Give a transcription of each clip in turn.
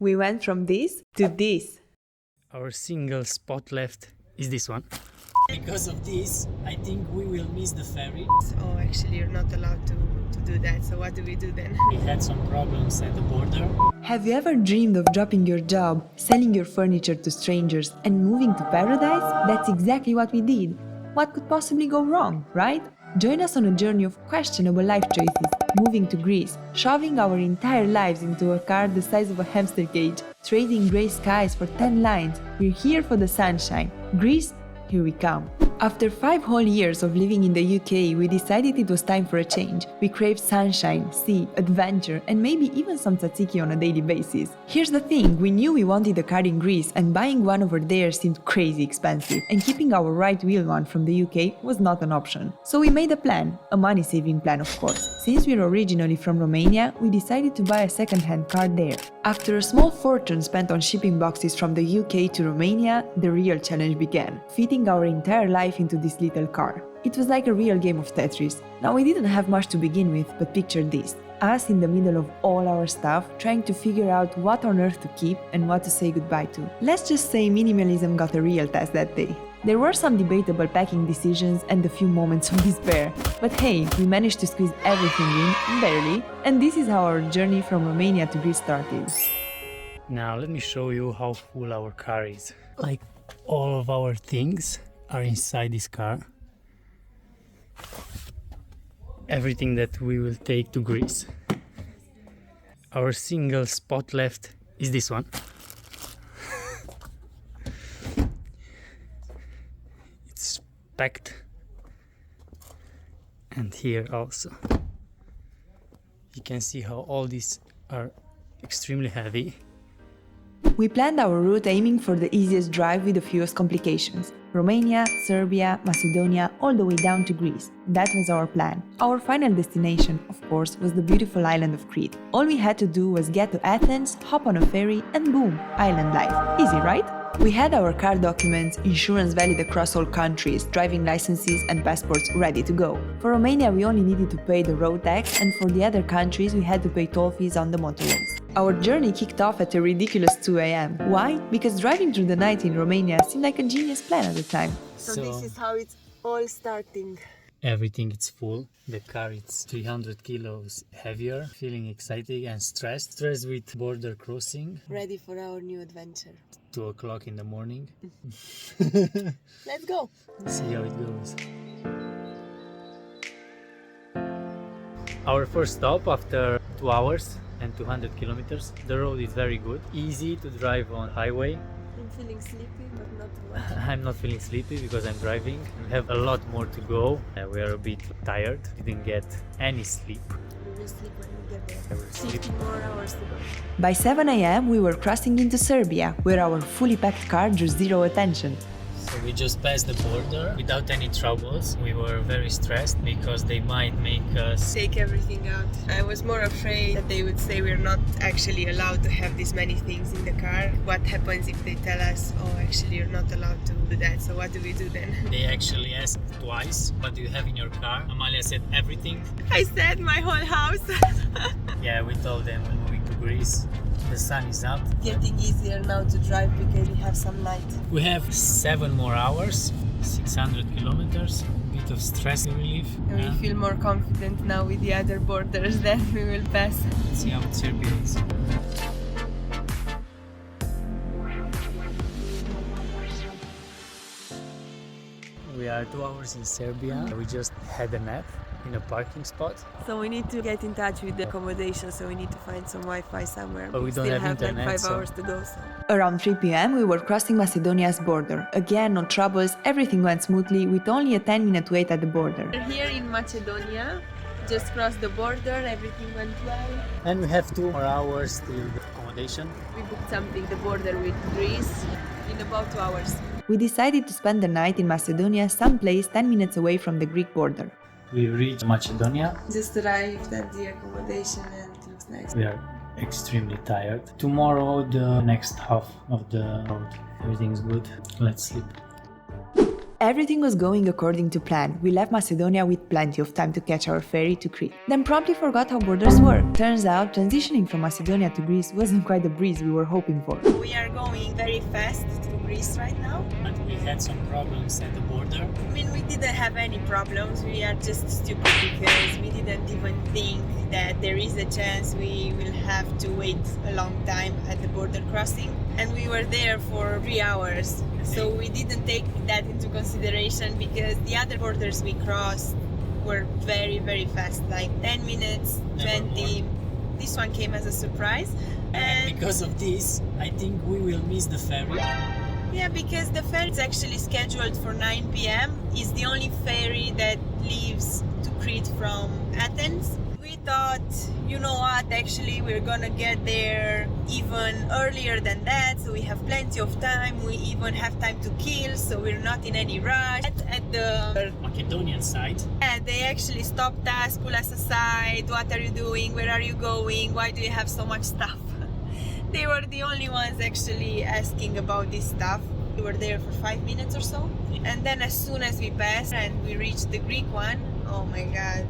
We went from this to this. Our single spot left is this one. Because of this, I think we will miss the ferry. Oh, actually, you're not allowed to do that. So what do we do then? We had some problems at the border. Have you ever dreamed of dropping your job, selling your furniture to strangers, and moving to paradise? That's exactly what we did. What could possibly go wrong, right? Join us on a journey of questionable life choices, moving to Greece, shoving our entire lives into a car the size of a hamster cage, trading grey skies for 10 lines. We're here for the sunshine. Greece, here we come. After 5 whole years of living in the UK, we decided it was time for a change. We craved sunshine, sea, adventure, and maybe even some tzatziki on a daily basis. Here's the thing, we knew we wanted a car in Greece, and buying one over there seemed crazy expensive, and keeping our right wheel one from the UK was not an option. So we made a plan, a money-saving plan of course. Since we're originally from Romania, we decided to buy a second-hand car there. After a small fortune spent on shipping boxes from the UK to Romania, the real challenge began, fitting our entire life into this little car. It was like a real game of Tetris. Now we didn't have much to begin with, but picture this. Us in the middle of all our stuff, trying to figure out what on earth to keep and what to say goodbye to. Let's just say minimalism got a real test that day. There were some debatable packing decisions and a few moments of despair. But hey, we managed to squeeze everything in, barely, and this is how our journey from Romania to Greece started. Now let me show you how full our car is. Like all of our things are inside this car. Everything that we will take to Greece. Our single spot left is this one. It's packed. And here also. You can see how all these are extremely heavy. We planned our route aiming for the easiest drive with the fewest complications. Romania, Serbia, Macedonia, all the way down to Greece. That was our plan. Our final destination, of course, was the beautiful island of Crete. All we had to do was get to Athens, hop on a ferry, and boom, island life. Easy, right? We had our car documents, insurance valid across all countries, driving licenses and passports ready to go. For Romania, we only needed to pay the road tax, and for the other countries, we had to pay toll fees on the motorways. Our journey kicked off at a ridiculous 2 a.m. Why? Because driving through the night in Romania seemed like a genius plan at the time. So this is how it's all starting. Everything is full. The car is 300 kilos heavier. Feeling excited and stressed. Stressed with border crossing. Ready for our new adventure. 2 o'clock in the morning. Let's go! See how it goes. Our first stop after 2 hours and 200 kilometers. The road is very good. Easy to drive on highway. I'm feeling sleepy, but not too much. I'm not feeling sleepy because I'm driving. We have a lot more to go. We are a bit tired. We didn't get any sleep. We will sleep when we get there. I will sleep. 15 more hours to go. By 7 a.m. we were crossing into Serbia, where our fully packed car drew zero attention. So we just passed the border without any troubles. We were very stressed because they might make us take everything out. I was more afraid that they would say we're not actually allowed to have this many things in the car. What happens if they tell us, oh, actually you're not allowed to do that, so what do we do then? They actually asked twice, what do you have in your car? Amalia said everything. I said my whole house. Yeah, we told them we're moving to Greece. The sun is up. Getting easier now to drive because we have some light. We have 7 more hours, 600 kilometers, a bit of stress relief. And we feel more confident now with the other borders that we will pass. Let's see how Serbia is. We are 2 hours in Serbia. We just had a nap in a parking spot. So we need to get in touch with the accommodation, so we need to find some Wi-Fi somewhere. But we don't have internet, like 5 so hours to go. So. Around 3 p.m. we were crossing Macedonia's border. Again, no troubles, everything went smoothly with only a 10-minute wait at the border. We're here in Macedonia, just crossed the border, everything went well. And we have 2 more hours till the accommodation. We booked something, the border with Greece, in about 2 hours. We decided to spend the night in Macedonia, someplace 10 minutes away from the Greek border. We reached Macedonia. Just arrived at the accommodation and it looks nice. We are extremely tired. Tomorrow, the next half of the road. Everything's good. Let's sleep. Everything was going according to plan. We left Macedonia with plenty of time to catch our ferry to Crete. Then promptly forgot how borders work. Turns out, transitioning from Macedonia to Greece wasn't quite the breeze we were hoping for. We are going very fast to Greece right now. But we had some problems at the border. I mean, we didn't have any problems. We are just stupid because we didn't even think that there is a chance we will have to wait a long time at the border crossing. And we were there for 3 hours. So we didn't take that into consideration because the other borders we crossed were very, very fast, like 10 minutes, Never 20. This one came as a surprise. And because of this, I think we will miss the ferry. Yeah, because the ferry is actually scheduled for 9 p.m. It's the only ferry that leaves to Crete from Athens. We thought, you know what, actually we're gonna get there even earlier than that, so we have plenty of time. We even have time to kill, so we're not in any rush. At the Macedonian side. yeah, they actually stopped us, pull us aside. What are you doing? Where are you going? Why do you have so much stuff? They were the only ones actually asking about this stuff. We were there for 5 minutes or so. And then as soon as we passed and we reached the Greek one, oh my god.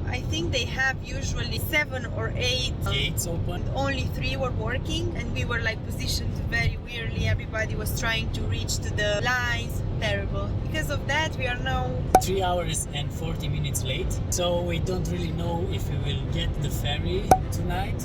I think they have usually 7 or 8 Gates open. only 3 were working, and we were like positioned very weirdly. Everybody was trying to reach to the lines. Terrible. Because of that, we are now 3 hours and 40 minutes late. So we don't really know if we will get the ferry tonight.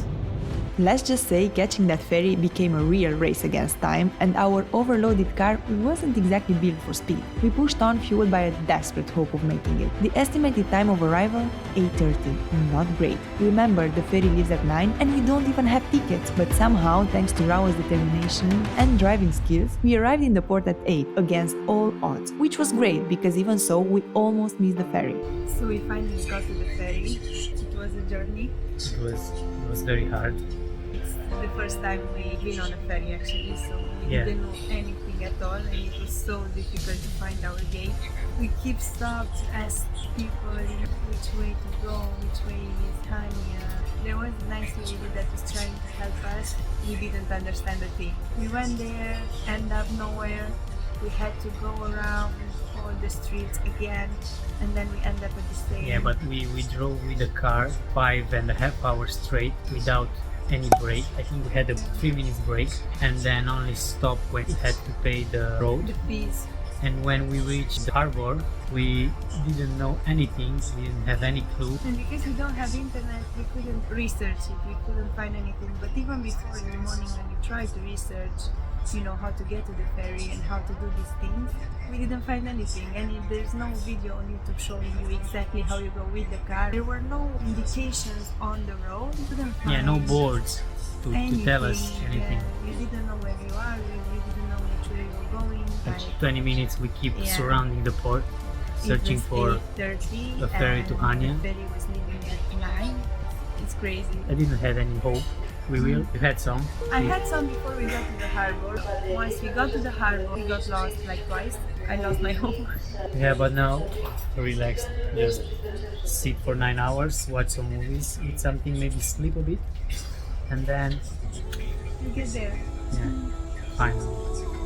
Let's just say catching that ferry became a real race against time, and our overloaded car wasn't exactly built for speed. We pushed on fueled by a desperate hope of making it. The estimated time of arrival? 8:30. Not great. Remember, the ferry leaves at 9 and we don't even have tickets, but somehow, thanks to Rao's determination and driving skills, we arrived in the port at 8 against all odds, which was great because even so, we almost missed the ferry. so we finally got to the ferry. It was a journey. It was very hard. It's the first time we've been on a ferry actually, so we Yeah. didn't know anything at all, and it was so difficult to find our gate. We keep stopped, asked people, which way to go, which way is Hania. There was a nice lady that was trying to help us. We didn't understand a thing. We went there, end up nowhere. We had to go around all the streets again, and then we end up at the station. Yeah, but we drove with the car 5.5 hours straight without any break. I think we had a 3 minutes break and then only stopped when we had to pay the road. The fees. And when we reached the harbor, we didn't know anything, we didn't have any clue. And because we don't have internet, we couldn't research it, we couldn't find anything. But even before in the morning when we tried to research, how to get to the ferry and how to do these things, we didn't find anything. And there's no video on YouTube showing you exactly how you go with the car. There were no indications on the road. We couldn't find Yeah, no boards to tell us anything. Yeah, you didn't know where you are, you didn't know which way you were going. At 20 minutes we keep Yeah. surrounding the port, searching for 8:30 a ferry to Hania. The ferry was leaving at 9. It's crazy. I didn't have any hope. We will. You had some. I had some before we got to the harbor. Once we got to the harbor, we got lost like twice. I lost my home. Yeah, but now relaxed. Just sit for 9 hours, watch some movies, eat something, maybe sleep a bit, and then We get there. yeah, fine.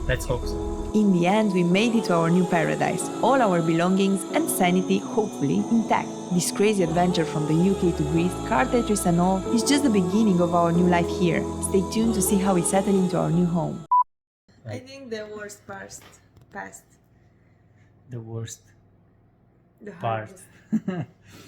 Let's hope so. In the end, we made it to our new paradise, all our belongings and sanity hopefully intact. This crazy adventure from the UK to Greece, car Tetris and all, is just the beginning of our new life here. Stay tuned to see how we settle into our new home. I think the worst part passed. The worst The part. hardest.